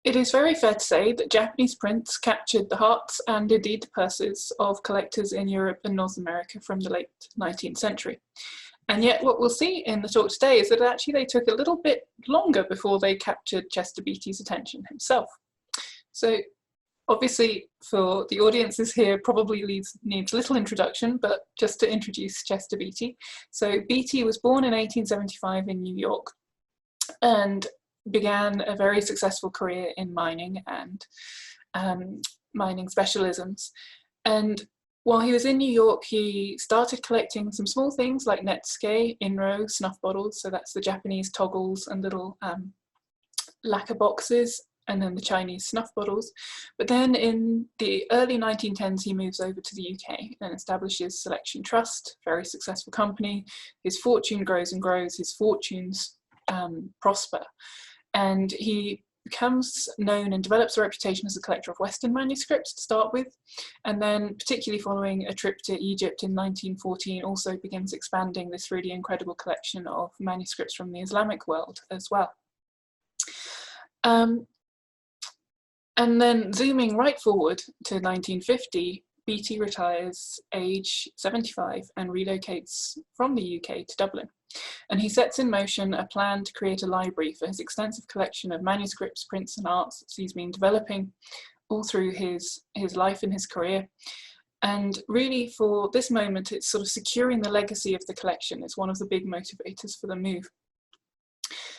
It is very fair to say that Japanese prints captured the hearts and indeed the purses of collectors in Europe and North America from the late 19th century. And yet what we'll see in the talk today is that actually they took a little bit longer before they captured Chester Beatty's attention himself. So obviously for the audiences here probably needs little introduction, but just to introduce Chester Beatty. So Beatty was born in 1875 in New York and began a very successful career in mining and mining specialisms. And while he was in New York, he started collecting some small things like netsuke, inro, snuff bottles, so that's the Japanese toggles and little lacquer boxes, and then the Chinese snuff bottles. But then in the early 1910s, he moves over to the UK and establishes Selection Trust, very successful company. His fortune grows and grows, his fortunes prosper. And he becomes known and develops a reputation as a collector of Western manuscripts to start with, and then particularly following a trip to Egypt in 1914 also begins expanding this really incredible collection of manuscripts from the Islamic world as well. And then zooming right forward to 1950, Beatty retires age 75 and relocates from the UK to Dublin. And he sets in motion a plan to create a library for his extensive collection of manuscripts, prints and arts that he's been developing all through his life and his career. And really for this moment, it's sort of securing the legacy of the collection is one of the big motivators for the move.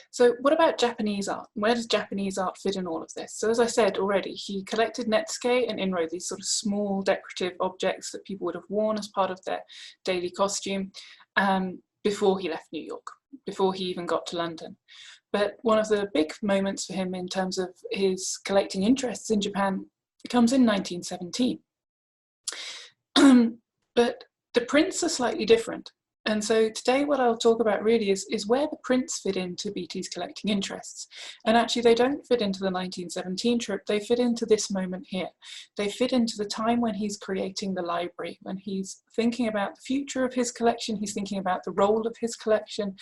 So what about Japanese art? Where does Japanese art fit in all of this? So as I said already, he collected netsuke and inro, these sort of small decorative objects that people would have worn as part of their daily costume before he left New York, before he even got to London. But one of the big moments for him in terms of his collecting interests in Japan comes in 1917. But the prints are slightly different. And so today what I'll talk about really is where the prints fit into Beatty's collecting interests. And actually they don't fit into the 1917 trip, they fit into this moment here. They fit into the time when he's creating the library, when he's thinking about the future of his collection, he's thinking about the role of his collection,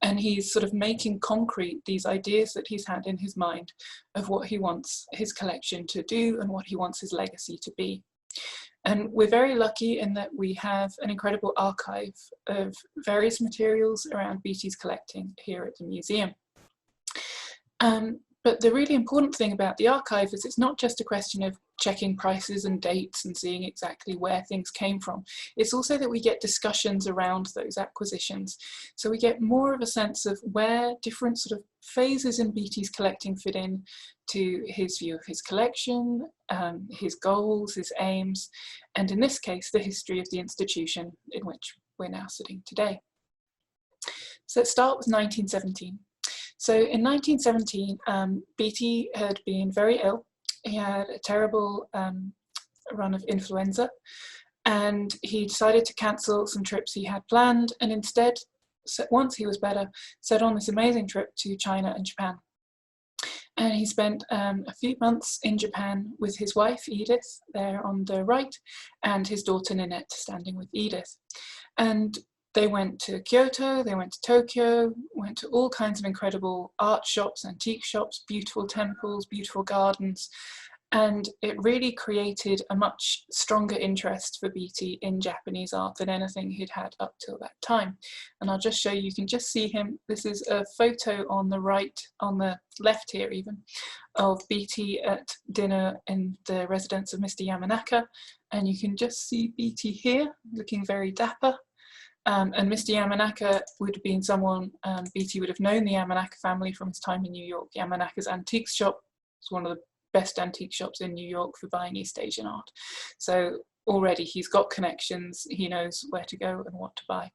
and he's sort of making concrete these ideas that he's had in his mind of what he wants his collection to do and what he wants his legacy to be. And we're very lucky in that we have an incredible archive of various materials around Beatty's collecting here at the museum. But the really important thing about the archive is it's not just a question of checking prices and dates and seeing exactly where things came from. It's also that we get discussions around those acquisitions. So we get more of a sense of where different sort of phases in Beatty's collecting fit in to his view of his collection, his goals, his aims, and in this case, the history of the institution in which we're now sitting today. So let's start with 1917. So in 1917, Beatty had been very ill. He had a terrible run of influenza, and he decided to cancel some trips he had planned, and instead, once he was better, set on this amazing trip to China and Japan. And he spent a few months in Japan with his wife, Edith, there on the right, and his daughter, Ninette, standing with Edith. And they went to Kyoto, they went to Tokyo, went to all kinds of incredible art shops, antique shops, beautiful temples, beautiful gardens, and it really created a much stronger interest for Beatty in Japanese art than anything he'd had up till that time. And I'll just show you, you can just see him. This is a photo on the right, on the left here even, of Beatty at dinner in the residence of Mr. Yamanaka. And you can just see Beatty here, looking very dapper. And Mr. Yamanaka would have been someone, Beatty would have known the Yamanaka family from his time in New York. Yamanaka's antiques shop was one of the best antique shops in New York for buying East Asian art. So already he's got connections, he knows where to go and what to buy.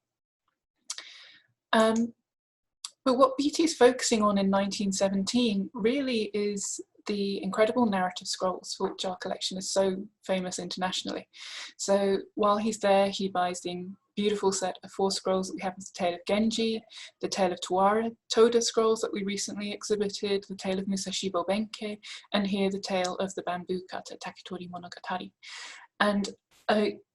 But what Beatty's focusing on in 1917 really is the incredible narrative scrolls for which our collection is so famous internationally. So while he's there, he buys the beautiful set of 4 scrolls that we have, the Tale of Genji, the Tale of Toda scrolls that we recently exhibited, the Tale of Musashibo Benkei, and here the Tale of the Bamboo Cutter, Taketori Monogatari. And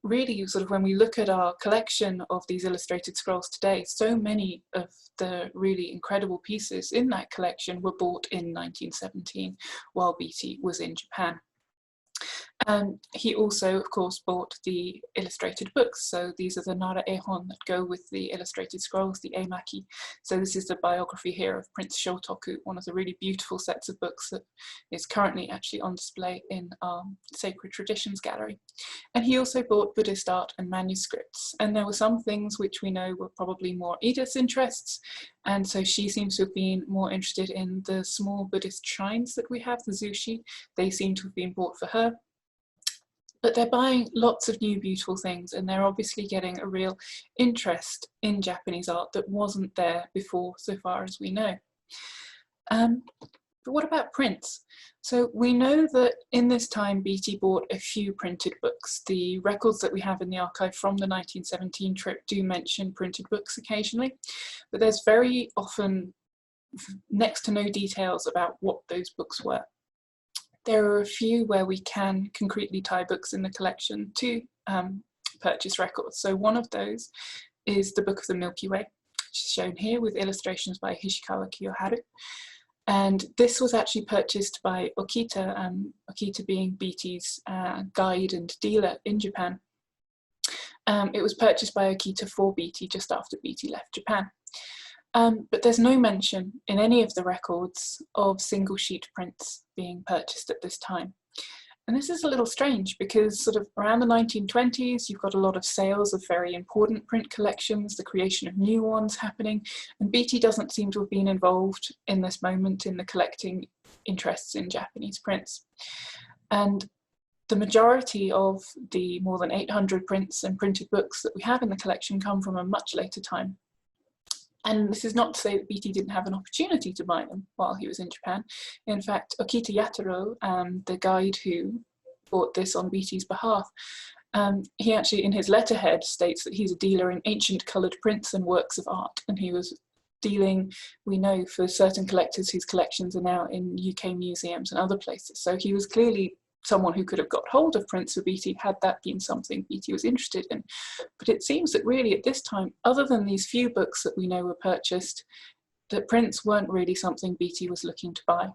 really sort of when we look at our collection of these illustrated scrolls today, so many of the really incredible pieces in that collection were bought in 1917 while Beatty was in Japan. He also, of course, bought the illustrated books. So these are the Nara Ehon that go with the illustrated scrolls, the Eimaki. So this is the biography here of Prince Shotoku, one of the really beautiful sets of books that is currently actually on display in our Sacred Traditions Gallery. And he also bought Buddhist art and manuscripts. And there were some things which we know were probably more Edith's interests. And so she seems to have been more interested in the small Buddhist shrines that we have, the zushi. They seem to have been bought for her. But they're buying lots of new beautiful things, and they're obviously getting a real interest in Japanese art that wasn't there before, so far as we know. But what about prints? So we know that in this time Beatty bought a few printed books. The records that we have in the archive from the 1917 trip do mention printed books occasionally, but there's very often next to no details about what those books were. There are a few where we can concretely tie books in the collection to purchase records. So one of those is the Book of the Milky Way, which is shown here with illustrations by Hishikawa Kiyoharu. And this was actually purchased by Okita, Okita being Beatty's guide and dealer in Japan. It was purchased by Okita for Beatty just after Beatty left Japan. But there's no mention in any of the records of single sheet prints being purchased at this time. And this is a little strange because sort of around the 1920s, you've got a lot of sales of very important print collections, the creation of new ones happening, and Beatty doesn't seem to have been involved in this moment in the collecting interests in Japanese prints. And the majority of the more than 800 prints and printed books that we have in the collection come from a much later time. And this is not to say that Beatty didn't have an opportunity to buy them while he was in Japan. In fact, Okita Yataro, the guide who bought this on Beatty's behalf, he actually in his letterhead states that he's a dealer in ancient coloured prints and works of art, and he was dealing, we know, for certain collectors whose collections are now in UK museums and other places. So he was clearly someone who could have got hold of prints for Beatty had that been something Beatty was interested in. But it seems that really at this time, other than these few books that we know were purchased, that prints weren't really something Beatty was looking to buy.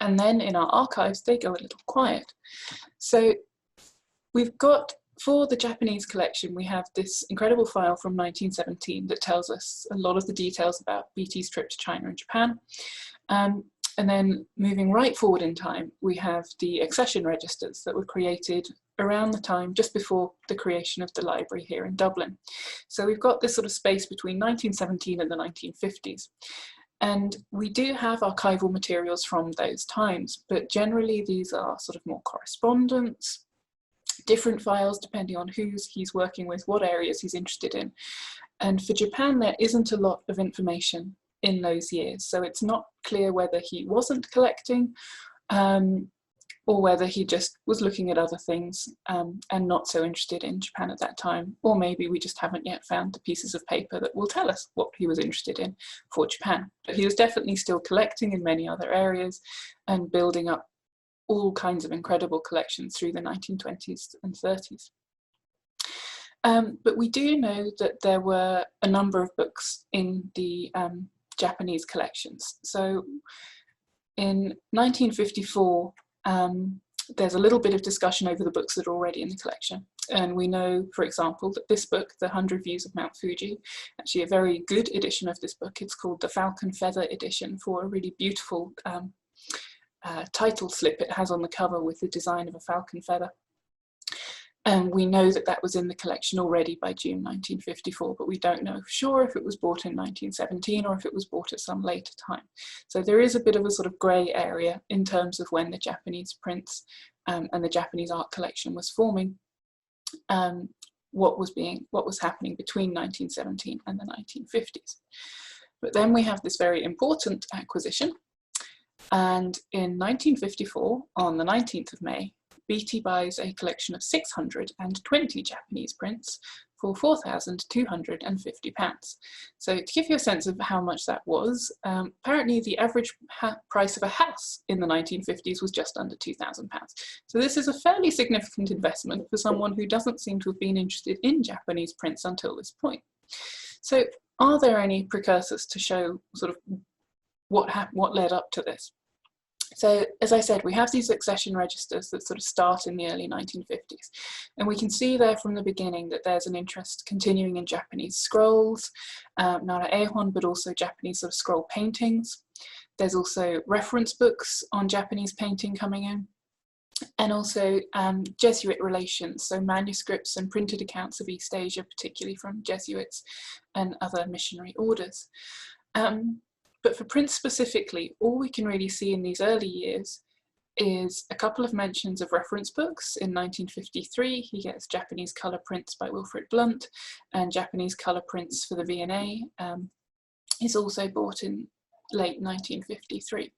And then in our archives, they go a little quiet. So we've got, for the Japanese collection, we have this incredible file from 1917 that tells us a lot of the details about Beatty's trip to China and Japan. And then moving right forward in time, we have the accession registers that were created around the time just before the creation of the library here in Dublin. So we've got this sort of space between 1917 and the 1950s. And we do have archival materials from those times, but generally these are sort of more correspondence, different files depending on who's he's working with, what areas he's interested in. And for Japan, there isn't a lot of information in those years. So it's not clear whether he wasn't collecting or whether he just was looking at other things and not so interested in Japan at that time. Or maybe we just haven't yet found the pieces of paper that will tell us what he was interested in for Japan. But he was definitely still collecting in many other areas and building up all kinds of incredible collections through the 1920s and 30s. But we do know that there were a number of books in the Japanese collections. So in 1954, there's a little bit of discussion over the books that are already in the collection. And we know, for example, that this book, The 100 Views of Mount Fuji, actually a very good edition of this book, it's called the Falcon Feather edition, for a really beautiful title slip it has on the cover with the design of a falcon feather. And we know that that was in the collection already by June 1954, but we don't know for sure if it was bought in 1917 or if it was bought at some later time. So there is a bit of a sort of grey area in terms of when the Japanese prints and the Japanese art collection was forming, what was happening between 1917 and the 1950s. But then we have this very important acquisition. And in 1954, on the 19th of May, Beatty buys a collection of 620 Japanese prints for £4,250. So to give you a sense of how much that was, apparently the average price of a house in the 1950s was just under £2,000. So this is a fairly significant investment for someone who doesn't seem to have been interested in Japanese prints until this point. So are there any precursors to show sort of what led up to this? So as I said, we have these accession registers that sort of start in the early 1950s. And we can see there from the beginning that there's an interest continuing in Japanese scrolls, nara ehon, but also Japanese sort of scroll paintings. There's also reference books on Japanese painting coming in. And also Jesuit relations, so manuscripts and printed accounts of East Asia, particularly from Jesuits and other missionary orders. But for prints specifically, all we can really see in these early years is a couple of mentions of reference books. In 1953, he gets Japanese colour prints by Wilfrid Blunt, and Japanese colour prints for the V&A is also bought in late 1953.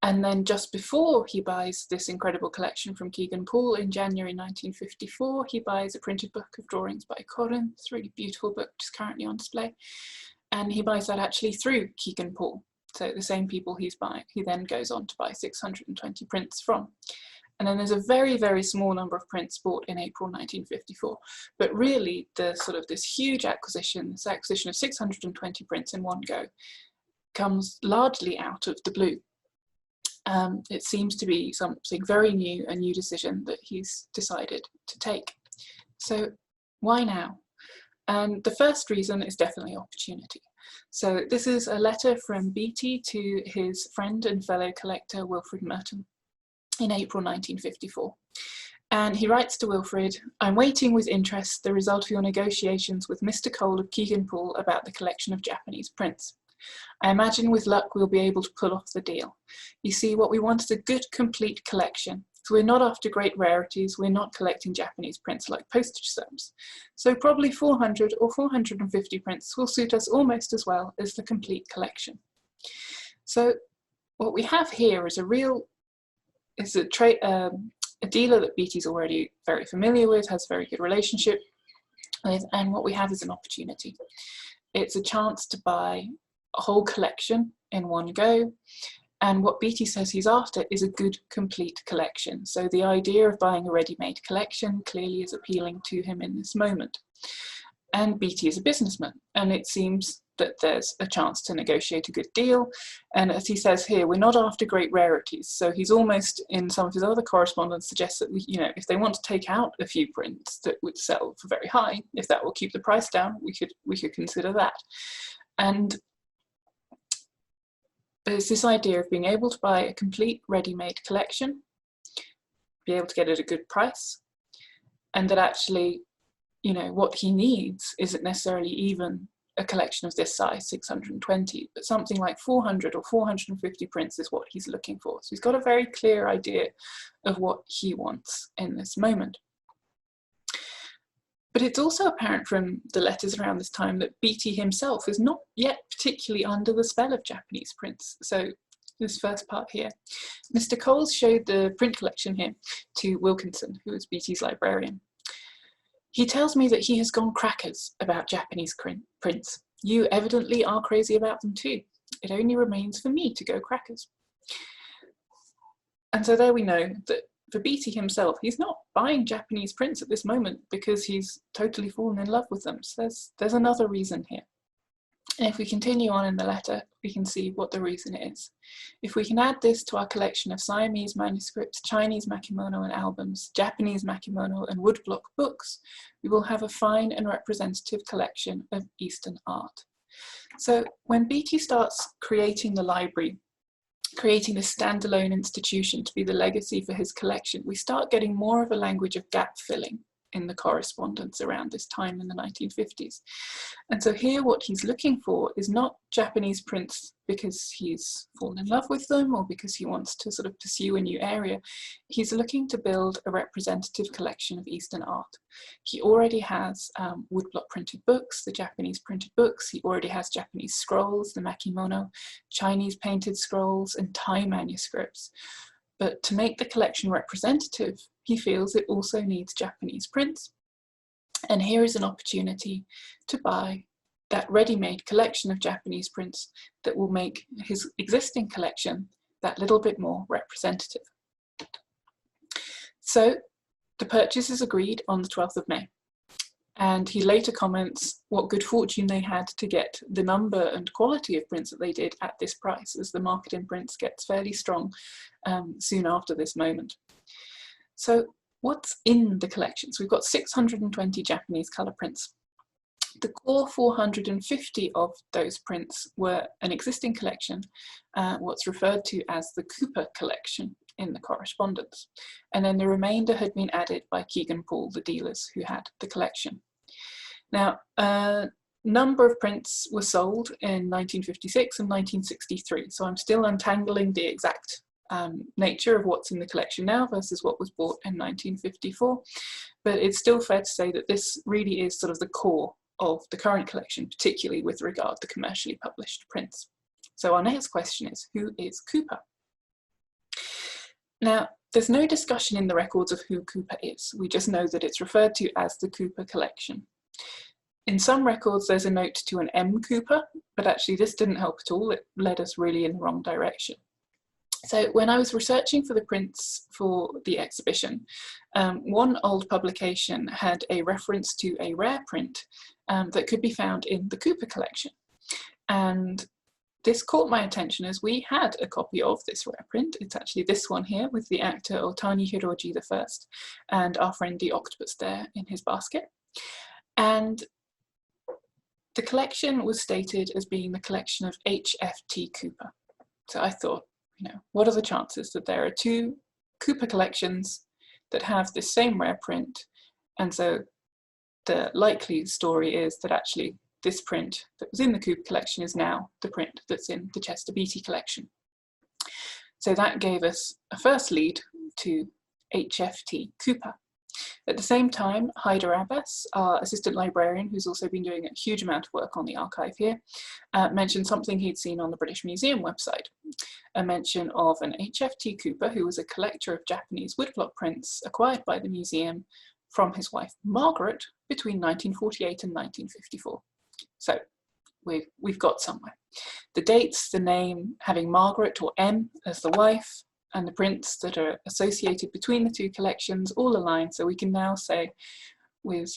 And then just before he buys this incredible collection from Kegan Paul in January 1954, he buys a printed book of drawings by Corin. It's a really beautiful book, which is currently on display. And he buys that actually through Kegan Paul. So the same people he then goes on to buy 620 prints from. And then there's a very, very small number of prints bought in April 1954. But really the sort of this huge acquisition, this acquisition of 620 prints in one go, comes largely out of the blue. It seems to be something very new, a new decision that he's decided to take. So why now? And the first reason is definitely opportunity. So this is a letter from Beatty to his friend and fellow collector Wilfrid Merton in April 1954. And he writes to Wilfrid, "I'm waiting with interest the result of your negotiations with Mr. Cole of Kegan Paul about the collection of Japanese prints. I imagine with luck we'll be able to pull off the deal. You see, what we want is a good, complete collection. So we're not after great rarities, we're not collecting Japanese prints like postage stamps. So probably 400 or 450 prints will suit us almost as well as the complete collection." So what we have here is a dealer that Beatty's already very familiar with, has a very good relationship with, and what we have is an opportunity. It's a chance to buy a whole collection in one go. And what Beatty says he's after is a good, complete collection. So the idea of buying a ready-made collection clearly is appealing to him in this moment. And Beatty is a businessman, and it seems that there's a chance to negotiate a good deal. And as he says here, we're not after great rarities. So he's almost, in some of his other correspondence, suggests that if they want to take out a few prints that would sell for very high, if that will keep the price down, we could consider that. And there's this idea of being able to buy a complete ready-made collection, be able to get it at a good price, and that actually, what he needs isn't necessarily even a collection of this size, 620, but something like 400 or 450 prints is what he's looking for. So he's got a very clear idea of what he wants in this moment. But it's also apparent from the letters around this time that Beatty himself is not yet particularly under the spell of Japanese prints. So this first part here, Mr. Coles showed the print collection here to Wilkinson, who was Beatty's librarian. "He tells me that he has gone crackers about Japanese prints. You evidently are crazy about them too. It only remains for me to go crackers." And so there we know that for Beatty himself, he's not buying Japanese prints at this moment because he's totally fallen in love with them. So there's another reason here. And if we continue on in the letter, we can see what the reason is. "If we can add this to our collection of Siamese manuscripts, Chinese makimono and albums, Japanese makimono and woodblock books, we will have a fine and representative collection of Eastern art." So when Beatty starts creating the library, creating a standalone institution to be the legacy for his collection, we start getting more of a language of gap filling in the correspondence around this time in the 1950s. And so here what he's looking for is not Japanese prints because he's fallen in love with them or because he wants to sort of pursue a new area. He's looking to build a representative collection of Eastern art. He already has woodblock printed books, the Japanese printed books. He already has Japanese scrolls, the makimono, Chinese painted scrolls, and Thai manuscripts. But to make the collection representative, he feels it also needs Japanese prints. And here is an opportunity to buy that ready-made collection of Japanese prints that will make his existing collection that little bit more representative. So the purchase is agreed on the 12th of May. And he later comments what good fortune they had to get the number and quality of prints that they did at this price, as the market in prints gets fairly strong soon after this moment. So what's in the collections? We've got 620 Japanese colour prints. The core 450 of those prints were an existing collection, what's referred to as the Cooper collection in the correspondence. And then the remainder had been added by Kegan Paul, the dealers who had the collection. Now, a number of prints were sold in 1956 and 1963, so I'm still untangling the exact nature of what's in the collection now versus what was bought in 1954, but it's still fair to say that this really is sort of the core of the current collection, particularly with regard to commercially published prints. So our next question is, who is Cooper? Now, there's no discussion in the records of who Cooper is. We just know that it's referred to as the Cooper collection. In some records, there's a note to an M. Cooper, but actually this didn't help at all. It led us really in the wrong direction. So when I was researching for the prints for the exhibition, one old publication had a reference to a rare print that could be found in the Cooper collection. And this caught my attention as we had a copy of this rare print. It's actually this one here with the actor Otani Hiroji I and our friend the octopus there in his basket. And the collection was stated as being the collection of H.F.T. Cooper. So I thought, you know, what are the chances that there are two Cooper collections that have this same rare print? And so the likely story is that actually this print that was in the Cooper collection is now the print that's in the Chester Beatty collection. So that gave us a first lead to H.F.T. Cooper. At the same time, Haider Abbas, our assistant librarian, who's also been doing a huge amount of work on the archive here, mentioned something he'd seen on the British Museum website, a mention of an H.F.T. Cooper, who was a collector of Japanese woodblock prints acquired by the museum from his wife Margaret between 1948 and 1954. So we've got somewhere. The dates, the name having Margaret or M as the wife, and the prints that are associated between the two collections all align, so we can now say with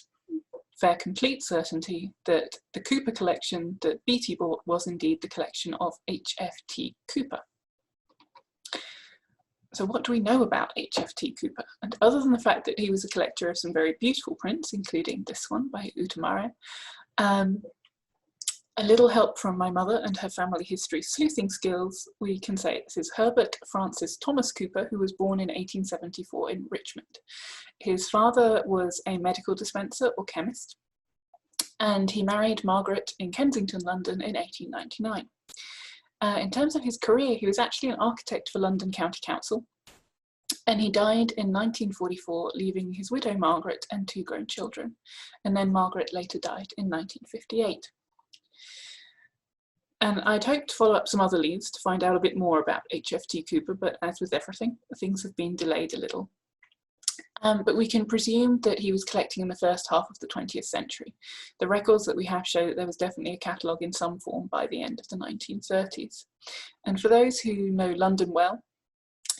fair complete certainty that the Cooper collection that Beatty bought was indeed the collection of H.F.T. Cooper. So what do we know about H.F.T. Cooper? And other than the fact that he was a collector of some very beautiful prints, including this one by Utamare, a little help from my mother and her family history sleuthing skills, we can say this is Herbert Francis Thomas Cooper, who was born in 1874 in Richmond. His father was a medical dispenser or chemist, and he married Margaret in Kensington, London in 1899. In terms of his career, he was actually an architect for London County Council, and he died in 1944, leaving his widow Margaret and two grown children, and then Margaret later died in 1958. And I'd hoped to follow up some other leads to find out a bit more about H.F.T. Cooper, but as with everything, things have been delayed a little. But we can presume that he was collecting in the first half of the 20th century. The records that we have show that there was definitely a catalogue in some form by the end of the 1930s. And for those who know London well,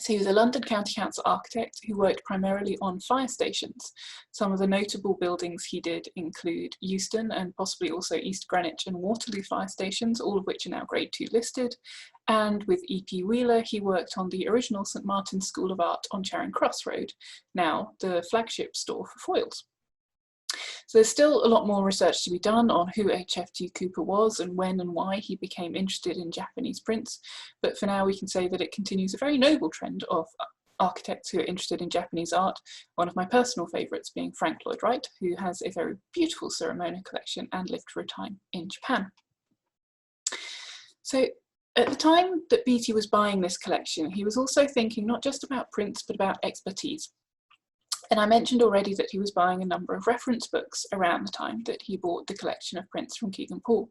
so he was a London County Council architect who worked primarily on fire stations. Some of the notable buildings he did include Euston and possibly also East Greenwich and Waterloo fire stations, all of which are now Grade 2 listed. And with E.P. Wheeler, he worked on the original St Martin's School of Art on Charing Cross Road, now the flagship store for foils. So there's still a lot more research to be done on who H.F.T. Cooper was and when and why he became interested in Japanese prints, but for now we can say that it continues a very noble trend of architects who are interested in Japanese art, one of my personal favourites being Frank Lloyd Wright, who has a very beautiful ceremonial collection and lived for a time in Japan. So at the time that Beatty was buying this collection, he was also thinking not just about prints but about expertise. And I mentioned already that he was buying a number of reference books around the time that he bought the collection of prints from Kegan-Paul.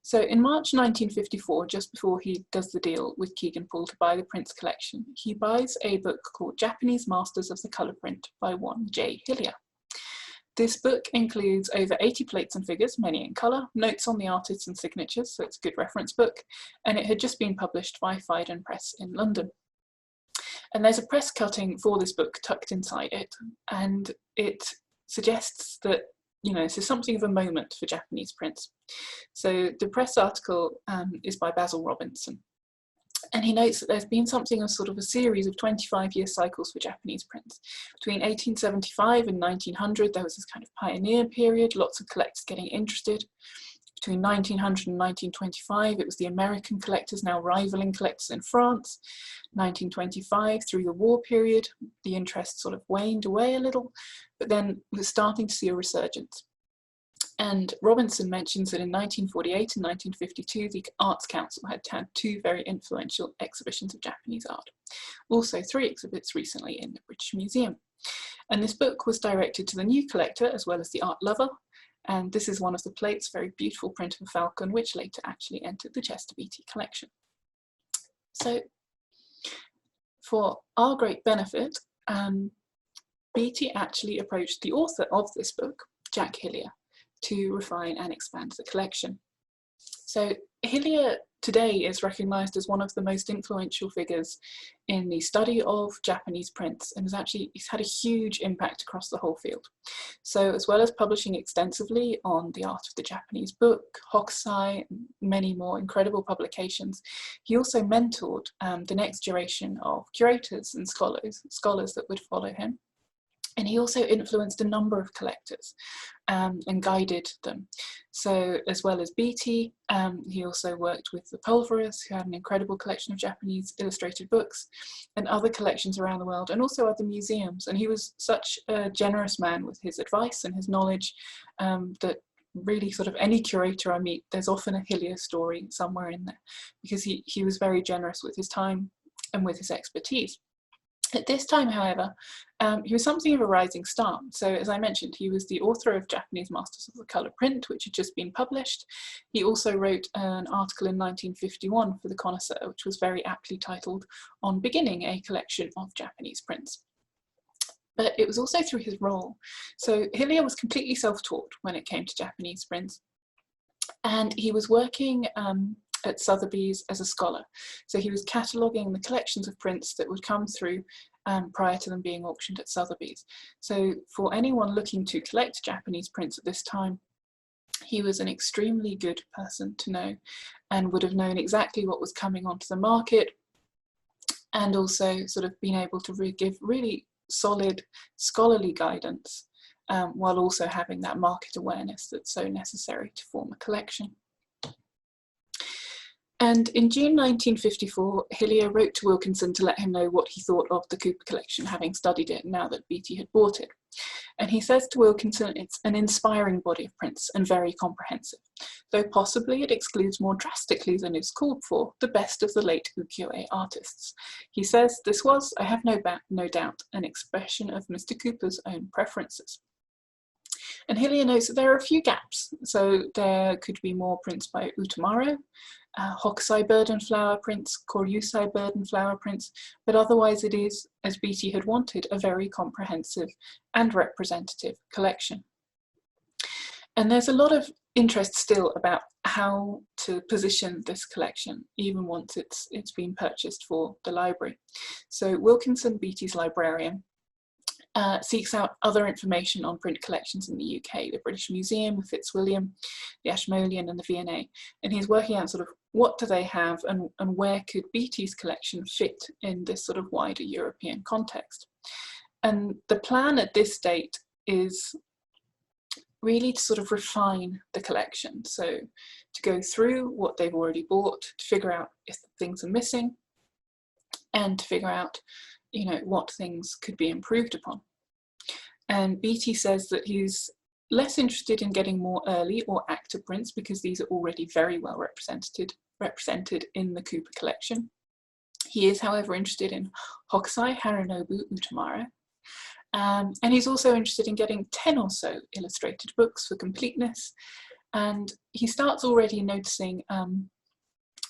So in March 1954, just before he does the deal with Kegan-Paul to buy the prints collection, he buys a book called Japanese Masters of the Colour Print by one J. Hillier. This book includes over 80 plates and figures, many in colour, notes on the artists and signatures, so it's a good reference book, and it had just been published by Phaidon Press in London. And there's a press cutting for this book tucked inside it, and it suggests that, you know, this is something of a moment for Japanese prints. So the press article is by Basil Robinson, and he notes that there's been something of sort of a series of 25-year cycles for Japanese prints. Between 1875 and 1900, there was this kind of pioneer period, lots of collectors getting interested. Between 1900 and 1925, it was the American collectors now rivaling collectors in France. 1925, through the war period, the interest sort of waned away a little, but then we're starting to see a resurgence. And Robinson mentions that in 1948 and 1952, the Arts Council had had two very influential exhibitions of Japanese art. Also 3 exhibits recently in the British Museum. And this book was directed to the new collector as well as the art lover. And this is one of the plates, very beautiful print of a falcon, which later actually entered the Chester Beatty collection. So for our great benefit, Beatty actually approached the author of this book, Jack Hillier, to refine and expand the collection. So Hillier today is recognised as one of the most influential figures in the study of Japanese prints, and he's had a huge impact across the whole field. So as well as publishing extensively on the art of the Japanese book, Hawksize, many more incredible publications, he also mentored the next generation of curators and scholars that would follow him. And he also influenced a number of collectors and guided them. So as well as Beatty, he also worked with the Pulverers, who had an incredible collection of Japanese illustrated books, and other collections around the world, and also other museums. And he was such a generous man with his advice and his knowledge that really sort of any curator I meet, there's often a Hillier story somewhere in there, because he was very generous with his time and with his expertise. At this time, however, he was something of a rising star. So as I mentioned, he was the author of Japanese Masters of the Colour Print, which had just been published. He also wrote an article in 1951 for the Connoisseur, which was very aptly titled "On Beginning a Collection of Japanese Prints." But it was also through his role. So Hillier was completely self-taught when it came to Japanese prints. And he was working at Sotheby's as a scholar. So he was cataloguing the collections of prints that would come through prior to them being auctioned at Sotheby's. So for anyone looking to collect Japanese prints at this time, he was an extremely good person to know and would have known exactly what was coming onto the market, and also sort of been able to give really solid scholarly guidance while also having that market awareness that's so necessary to form a collection. And in June 1954, Hillier wrote to Wilkinson to let him know what he thought of the Cooper collection, having studied it now that Beatty had bought it. And he says to Wilkinson, it's an inspiring body of prints and very comprehensive, though possibly it excludes more drastically than is called for the best of the late ukiyo-e artists. He says this was, I have no doubt, an expression of Mr. Cooper's own preferences. And Hillier notes that there are a few gaps. So there could be more prints by Utamaro, Hawksize bird and flower prints, Koryusai bird and flower prints, but otherwise it is, as Beatty had wanted, a very comprehensive and representative collection. And there's a lot of interest still about how to position this collection, even once it's been purchased for the library. So Wilkinson, Beatty's librarian, seeks out other information on print collections in the UK, the British Museum, the Fitzwilliam, the Ashmolean and the V&A, and he's working out sort of what do they have and where could Beatty's collection fit in this sort of wider European context. And the plan at this date is really to sort of refine the collection, so to go through what they've already bought, to figure out if things are missing, and to figure out, you know, what things could be improved upon. And Beatty says that he's less interested in getting more early or actor prints because these are already very well represented in the Cooper collection. He is, however, interested in Hawksize, Harinobu, Utamaro, And he's also interested in getting 10 or so illustrated books for completeness. And he starts already noticing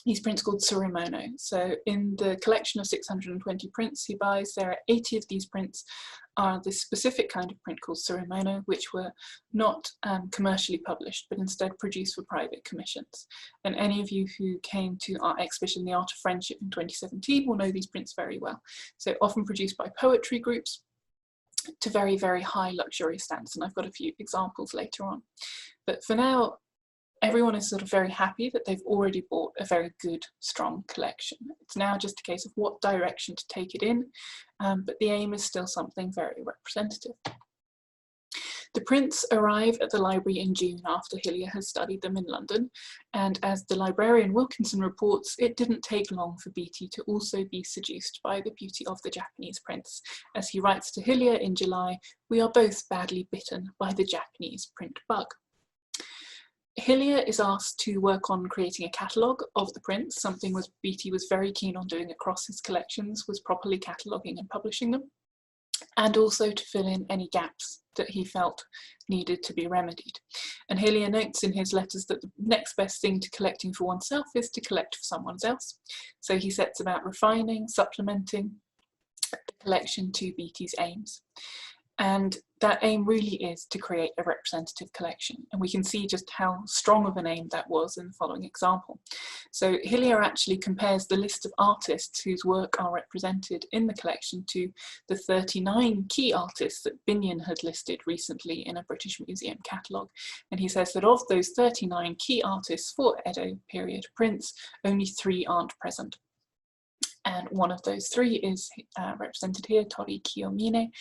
these prints called Tsurumono. So in the collection of 620 prints he buys, there are 80 of these prints are this specific kind of print called Tsurumono, which were not commercially published, but instead produced for private commissions. And any of you who came to our exhibition, The Art of Friendship in 2017, will know these prints very well. So often produced by poetry groups to very, very high luxurious standards. And I've got a few examples later on. But for now, everyone is sort of very happy that they've already bought a very good, strong collection. It's now just a case of what direction to take it in, but the aim is still something very representative. The prints arrive at the library in June after Hillier has studied them in London, and as the librarian Wilkinson reports, it didn't take long for Beatty to also be seduced by the beauty of the Japanese prints. As he writes to Hillier in July, "We are both badly bitten by the Japanese print bug." Hillier is asked to work on creating a catalogue of the prints, something Beatty was very keen on doing across his collections, was properly cataloguing and publishing them, and also to fill in any gaps that he felt needed to be remedied. And Hillier notes in his letters that the next best thing to collecting for oneself is to collect for someone else. So he sets about refining, supplementing the collection to Beatty's aims. And that aim really is to create a representative collection. And we can see just how strong of an aim that was in the following example. So Hillier actually compares the list of artists whose work are represented in the collection to the 39 key artists that Binyon had listed recently in a British Museum catalogue. And he says that of those 39 key artists for Edo period prints, only 3 aren't present. And one of those 3 is represented here, Tori Kiyomine.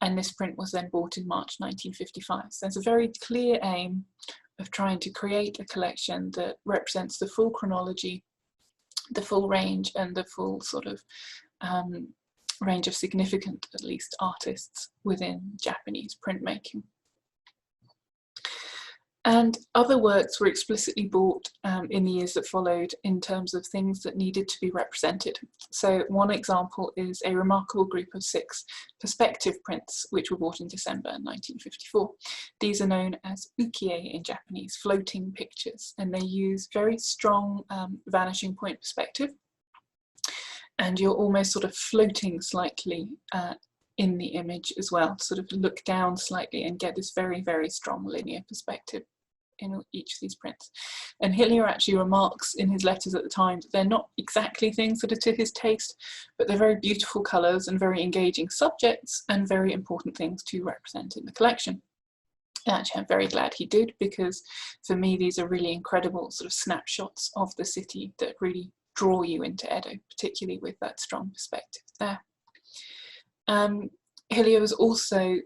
And this print was then bought in March 1955. So there's a very clear aim of trying to create a collection that represents the full chronology, the full range, and the full sort of range of significant, at least, artists within Japanese printmaking. And other works were explicitly bought in the years that followed in terms of things that needed to be represented. So one example is a remarkable group of 6 perspective prints, which were bought in December 1954. These are known as ukie in Japanese, floating pictures, and they use very strong vanishing point perspective. And you're almost sort of floating slightly in the image as well, sort of look down slightly and get this very, very strong linear perspective in each of these prints. And Hillier actually remarks in his letters at the time that they're not exactly things that are to his taste, but they're very beautiful colours and very engaging subjects and very important things to represent in the collection. And actually I'm very glad he did, because for me these are really incredible sort of snapshots of the city that really draw you into Edo, particularly with that strong perspective there. Hillier was also,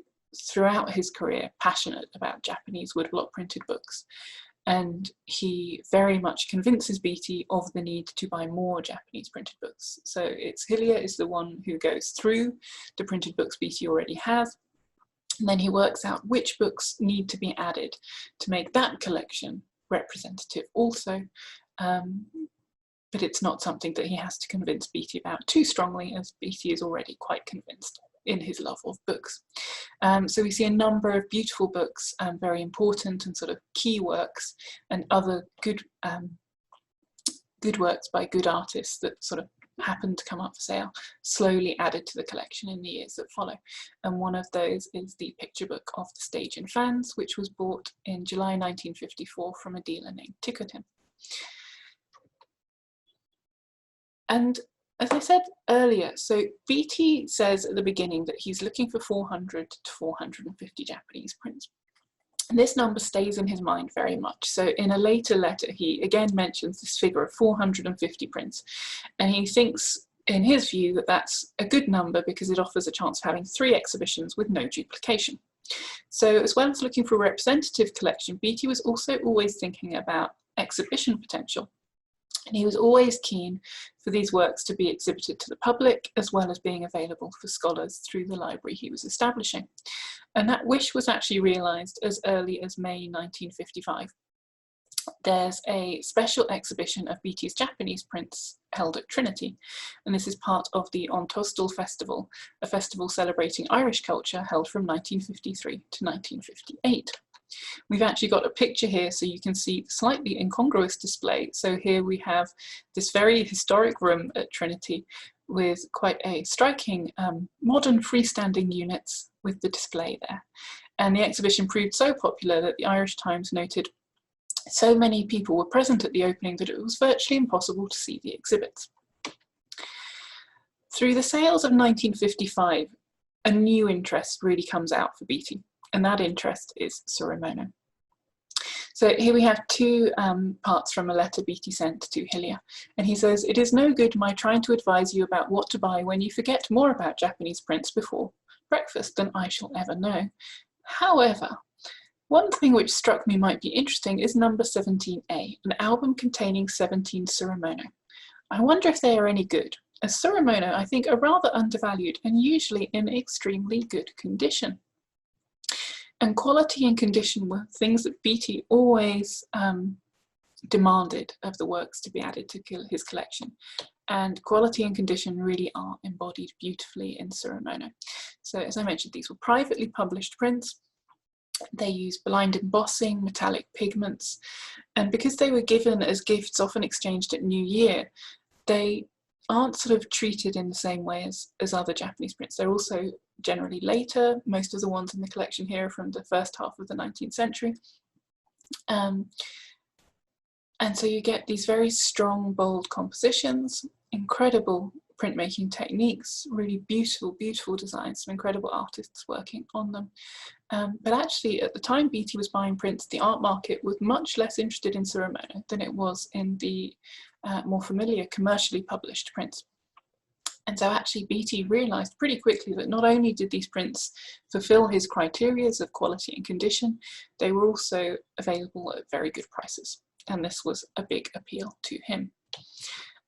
throughout his career, passionate about Japanese woodblock printed books, and he very much convinces Beatty of the need to buy more Japanese printed books. So Hillier is the one who goes through the printed books Beatty already has, and then he works out which books need to be added to make that collection representative also. But it's not something that he has to convince Beatty about too strongly, as Beatty is already quite convinced in his love of books. So we see a number of beautiful books, very important and sort of key works, and other good works by good artists that sort of happen to come up for sale, slowly added to the collection in the years that follow. And one of those is the picture book of The Stage and Fans, which was bought in July 1954 from a dealer named Tikotin. And as I said earlier, so Beatty says at the beginning that he's looking for 400 to 450 Japanese prints. And this number stays in his mind very much. So in a later letter, he again mentions this figure of 450 prints. And he thinks, in his view, that that's a good number because it offers a chance of having 3 exhibitions with no duplication. So as well as looking for a representative collection, Beatty was also always thinking about exhibition potential. And he was always keen for these works to be exhibited to the public, as well as being available for scholars through the library he was establishing. And that wish was actually realised as early as May 1955. there's a special exhibition of Beatty's Japanese prints held at Trinity, and this is part of the Ontostal Festival, a festival celebrating Irish culture held from 1953 to 1958. We've actually got a picture here so you can see the slightly incongruous display. So here we have this very historic room at Trinity with quite a striking modern freestanding units with the display there. And the exhibition proved so popular that the Irish Times noted so many people were present at the opening that it was virtually impossible to see the exhibits. Through the sales of 1955, a new interest really comes out for Beatty, and that interest is Suramono. So here we have two parts from a letter Beatty sent to Hillier, and he says, "It is no good my trying to advise you about what to buy when you forget more about Japanese prints before breakfast than I shall ever know. However, one thing which struck me might be interesting is number 17A, an album containing 17 Suramono. I wonder if they are any good, as Suramono I think are rather undervalued and usually in extremely good condition." And quality and condition were things that Beatty always demanded of the works to be added to his collection. And quality and condition really are embodied beautifully in Suramono. So as I mentioned, these were privately published prints. They use blind embossing, metallic pigments, and because they were given as gifts, often exchanged at New Year, they aren't sort of treated in the same way as other Japanese prints. They're also generally later. Most of the ones in the collection here are from the first half of the 19th century. And so you get these very strong, bold compositions, incredible printmaking techniques, really beautiful, beautiful designs, some incredible artists working on them. But actually, at the time Beatty was buying prints, the art market was much less interested in Suramono than it was in the more familiar commercially published prints. And so actually Beatty realised pretty quickly that not only did these prints fulfil his criteria of quality and condition, they were also available at very good prices. And this was a big appeal to him.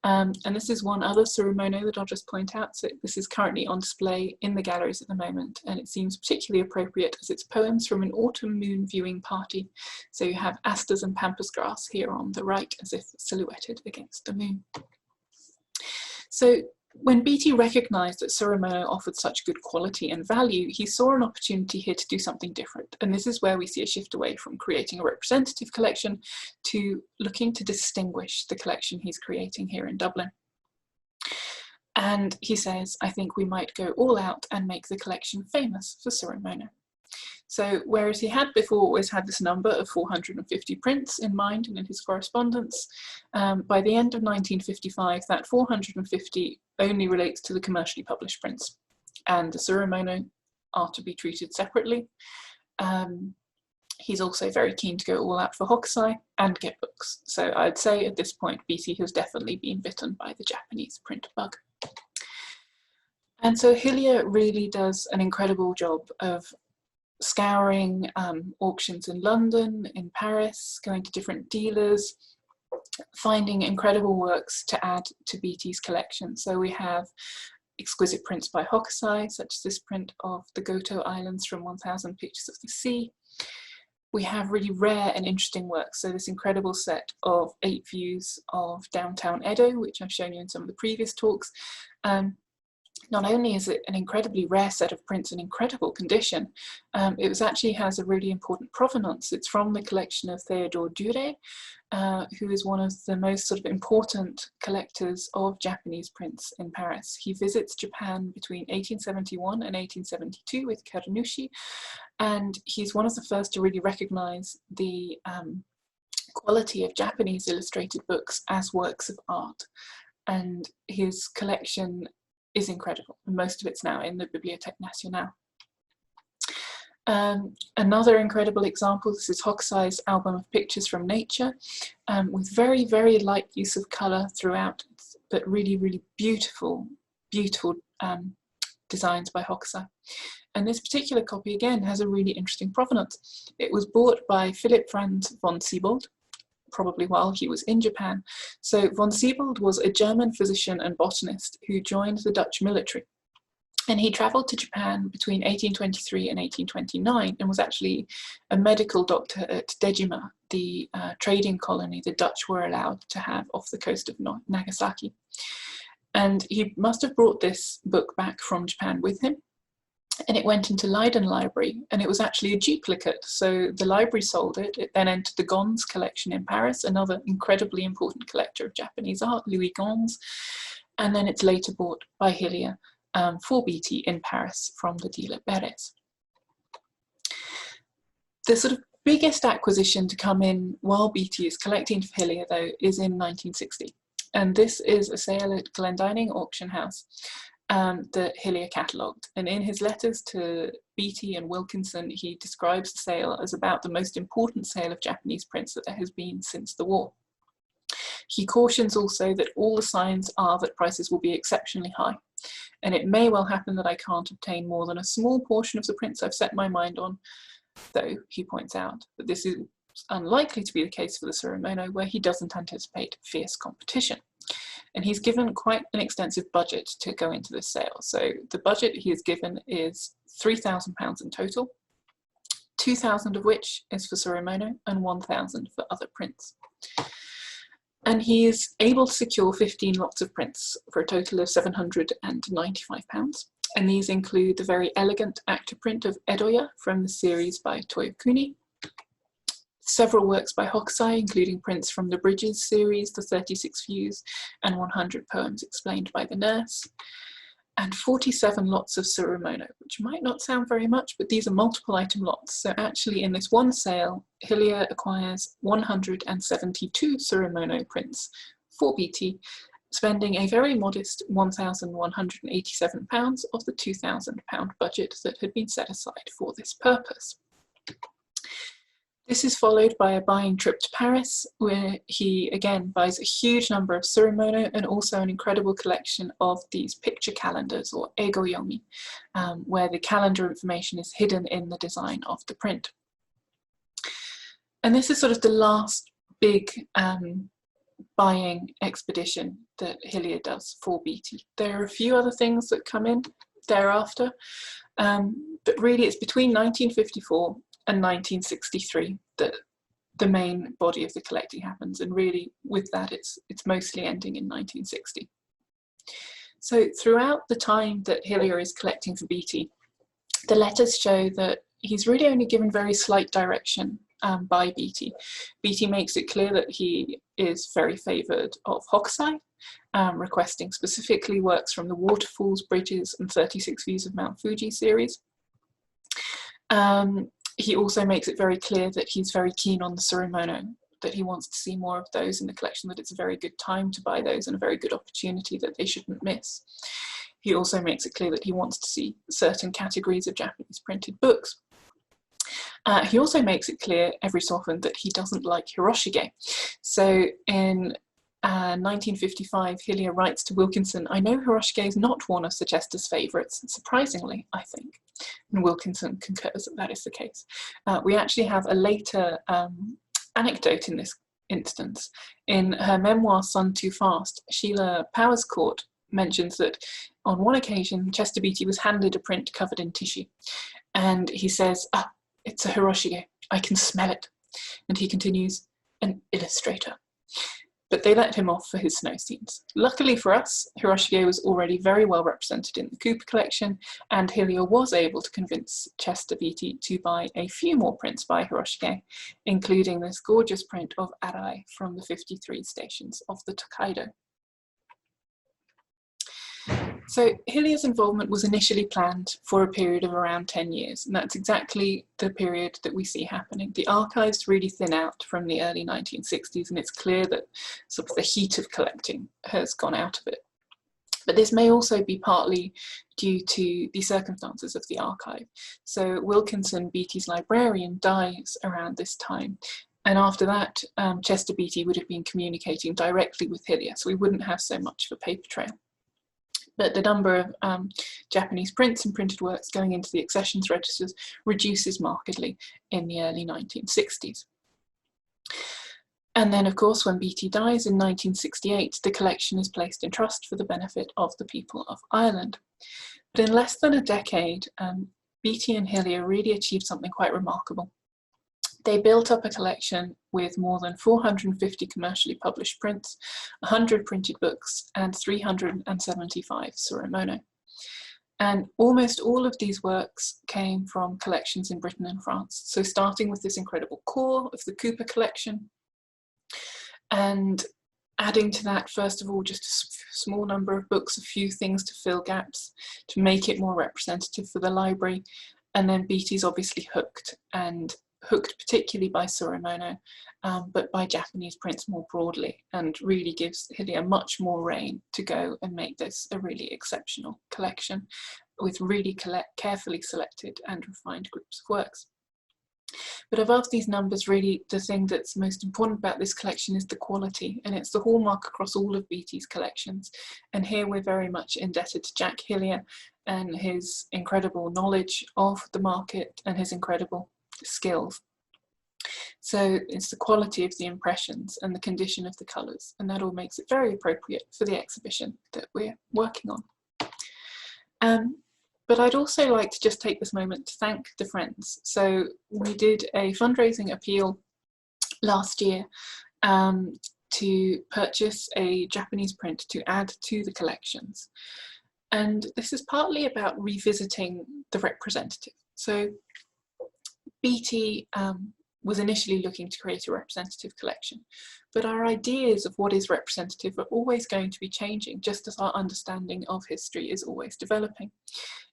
And this is one other Suramono that I'll just point out. So this is currently on display in the galleries at the moment, and it seems particularly appropriate as it's poems from an autumn moon viewing party. So you have asters and pampas grass here on the right as if silhouetted against the moon. So when Beatty recognised that Suramono offered such good quality and value, he saw an opportunity here to do something different. And this is where we see a shift away from creating a representative collection to looking to distinguish the collection he's creating here in Dublin. And he says, I think we might go all out and make the collection famous for Suramono. So whereas he had before always had this number of 450 prints in mind and in his correspondence, by the end of 1955, that 450 only relates to the commercially published prints, and the Suramono are to be treated separately. He's also very keen to go all out for Hawksize and get books. So I'd say at this point, Beatty has definitely been bitten by the Japanese print bug. And so Hillier really does an incredible job of scouring auctions in London, in Paris, going to different dealers, finding incredible works to add to Beatty's collection. So we have exquisite prints by Hawksize, such as this print of the Goto Islands from 1000 Pictures of the Sea. We have really rare and interesting works. So this incredible set of 8 views of downtown Edo, which I've shown you in some of the previous talks. Not only is it an incredibly rare set of prints in incredible condition, it actually has a really important provenance. It's from the collection of Theodore Duret, who is one of the most sort of important collectors of Japanese prints in Paris. He visits Japan between 1871 and 1872 with Karanushi, and he's one of the first to really recognize the quality of Japanese illustrated books as works of art. And his collection is incredible, and most of it's now in the Bibliothèque Nationale. Another incredible example, this is Hawksize's album of pictures from nature, with very, very light use of colour throughout, but really, really beautiful, beautiful designs by Hawksize. And this particular copy, again, has a really interesting provenance. It was bought by Philipp Franz von Siebold, probably while he was in Japan. So von Siebold was a German physician and botanist who joined the Dutch military. And he travelled to Japan between 1823 and 1829 and was actually a medical doctor at Dejima the trading colony the Dutch were allowed to have off the coast of Nagasaki. And he must have brought this book back from Japan with him, and it went into Leiden Library, and it was actually a duplicate. So the library sold it. It then entered the Gons collection in Paris, another incredibly important collector of Japanese art, Louis Gons, and then it's later bought by Hillier for Beatty in Paris from the dealer Beres. The sort of biggest acquisition to come in while Beatty is collecting for Hillier, though, is in 1960. And this is a sale at Glendining Auction House that Hillier catalogued. And in his letters to Beatty and Wilkinson, he describes the sale as about the most important sale of Japanese prints that there has been since the war. He cautions also that all the signs are that prices will be exceptionally high, and it may well happen that I can't obtain more than a small portion of the prints I've set my mind on, though he points out that this is unlikely to be the case for the Suramono, where he doesn't anticipate fierce competition. And he's given quite an extensive budget to go into this sale. So the budget he has given is £3,000 in total, 2,000 of which is for Suramono and 1,000 for other prints. And he is able to secure 15 lots of prints for a total of £795. And these include the very elegant actor print of Edoya from the series by Toyokuni, several works by Hawksize, including prints from the Bridges series, the 36 Views, and 100 Poems Explained by the Nurse, and 47 lots of Suramono, which might not sound very much, but these are multiple item lots. So actually in this one sale, Hillier acquires 172 Suramono prints for Beatty, spending a very modest £1,187 of the £2,000 budget that had been set aside for this purpose. This is followed by a buying trip to Paris, where he again buys a huge number of Suramono and also an incredible collection of these picture calendars, or egoyomi, where the calendar information is hidden in the design of the print. And this is sort of the last big buying expedition that Hillier does for Beatty. There are a few other things that come in thereafter, but really it's between 1954 and 1963 that the main body of the collecting happens, and really with that it's mostly ending in 1960. So throughout the time that Hillier is collecting for Beatty, the letters show that he's really only given very slight direction by Beatty. Beatty makes it clear that he is very favoured of Hawksize, requesting specifically works from the Waterfalls, Bridges and 36 Views of Mount Fuji series. He also makes it very clear that he's very keen on the Suramono, that he wants to see more of those in the collection, that it's a very good time to buy those and a very good opportunity that they shouldn't miss. He also makes it clear that he wants to see certain categories of Japanese printed books. He also makes it clear every so often that he doesn't like Hiroshige. So in 1955, Hillier writes to Wilkinson, "I know Hiroshige is not one of Sir Chester's favourites, surprisingly, I think." And Wilkinson concurs that that is the case. We actually have a later anecdote in this instance. In her memoir, Sun Too Fast, Sheila Powerscourt mentions that on one occasion, Chester Beatty was handed a print covered in tissue. And he says, "Ah, it's a Hiroshige, I can smell it." And he continues, "An illustrator." But they let him off for his snow scenes. Luckily for us, Hiroshige was already very well represented in the Cooper collection, and Hillier was able to convince Chester Beatty to buy a few more prints by Hiroshige, including this gorgeous print of Arai from the 53 stations of the Tokaido. So Hillier's involvement was initially planned for a period of around 10 years, and that's exactly the period that we see happening. The archives really thin out from the early 1960s, and it's clear that sort of the heat of collecting has gone out of it. But this may also be partly due to the circumstances of the archive. So Wilkinson, Beatty's librarian, dies around this time. And after that, Chester Beatty would have been communicating directly with Hillier, so we wouldn't have so much of a paper trail. But the number of Japanese prints and printed works going into the Accession Registers reduces markedly in the early 1960s. And then, of course, when Beatty dies in 1968, the collection is placed in trust for the benefit of the people of Ireland. But in less than a decade, Beatty and Hillier really achieved something quite remarkable. They built up a collection with more than 450 commercially published prints, 100 printed books, and 375 Suramono. And almost all of these works came from collections in Britain and France. So starting with this incredible core of the Cooper collection, and adding to that, first of all, just a small number of books, a few things to fill gaps, to make it more representative for the library. And then Beatty's obviously hooked particularly by Suramono, but by Japanese prints more broadly, and really gives Hillier much more reign to go and make this a really exceptional collection with really carefully selected and refined groups of works. But above these numbers, really the thing that's most important about this collection is the quality, and it's the hallmark across all of Beatty's collections. And here we're very much indebted to Jack Hillier and his incredible knowledge of the market and his incredible skills. So it's the quality of the impressions and the condition of the colours, and that all makes it very appropriate for the exhibition that we're working on. But I'd also like to just take this moment to thank the friends. So we did a fundraising appeal last year to purchase a Japanese print to add to the collections. And this is partly about revisiting the representative. So Beatty was initially looking to create a representative collection, but our ideas of what is representative are always going to be changing, just as our understanding of history is always developing.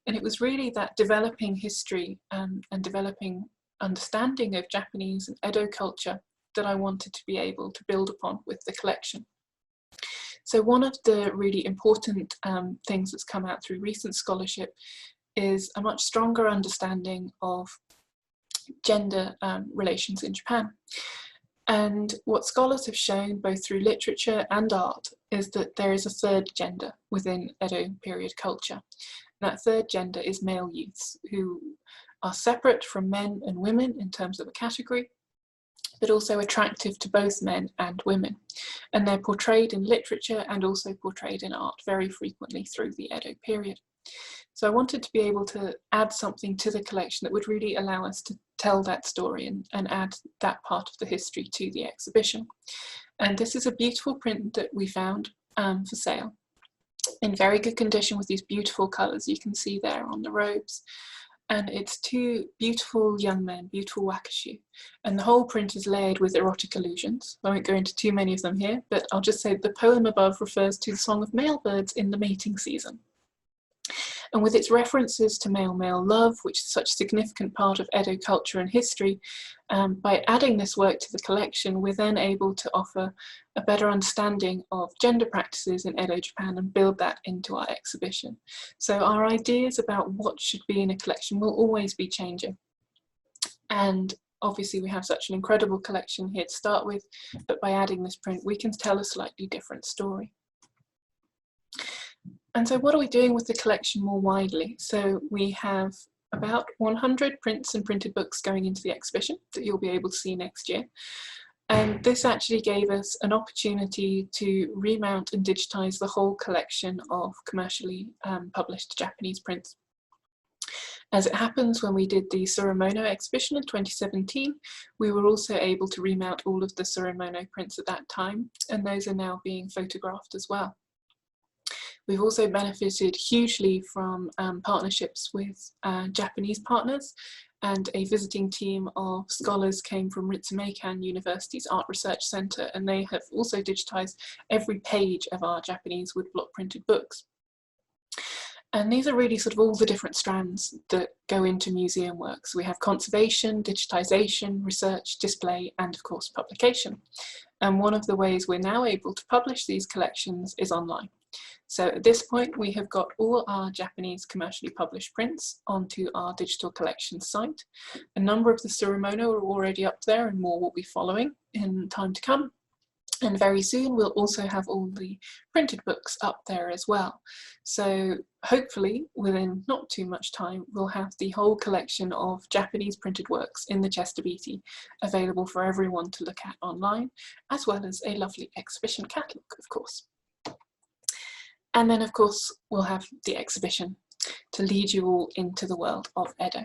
And it was really that developing history and developing understanding of Japanese and Edo culture that I wanted to be able to build upon with the collection. So one of the really important things that's come out through recent scholarship is a much stronger understanding of gender relations in Japan. And what scholars have shown, both through literature and art, is that there is a third gender within Edo period culture. And that third gender is male youths, who are separate from men and women in terms of a category, but also attractive to both men and women. And they're portrayed in literature and also portrayed in art very frequently through the Edo period. So I wanted to be able to add something to the collection that would really allow us to tell that story and add that part of the history to the exhibition. And this is a beautiful print that we found for sale, in very good condition with these beautiful colours you can see there on the robes. And it's two beautiful young men, beautiful wakashu. And the whole print is layered with erotic allusions. I won't go into too many of them here, but I'll just say the poem above refers to the song of male birds in the mating season. And with its references to male-male love, which is such a significant part of Edo culture and history, by adding this work to the collection, we're then able to offer a better understanding of gender practices in Edo Japan and build that into our exhibition. So our ideas about what should be in a collection will always be changing. And obviously we have such an incredible collection here to start with, but by adding this print, we can tell a slightly different story. And so what are we doing with the collection more widely? So we have about 100 prints and printed books going into the exhibition that you'll be able to see next year. And this actually gave us an opportunity to remount and digitize the whole collection of commercially published Japanese prints. As it happens, when we did the Suramono exhibition in 2017, we were also able to remount all of the Suramono prints at that time, and those are now being photographed as well. We've also benefited hugely from partnerships with Japanese partners, and a visiting team of scholars came from Ritsumeikan University's Art Research Center, and they have also digitized every page of our Japanese woodblock printed books. And these are really sort of all the different strands that go into museum work. So we have conservation, digitization, research, display, and of course publication. And one of the ways we're now able to publish these collections is online. So at this point, we have got all our Japanese commercially published prints onto our digital collections site. A number of the Suramono are already up there, and more will be following in time to come. And very soon we'll also have all the printed books up there as well. So hopefully within not too much time, we'll have the whole collection of Japanese printed works in the Chester Beatty available for everyone to look at online, as well as a lovely exhibition catalogue, of course. And then, of course, we'll have the exhibition to lead you all into the world of Edo.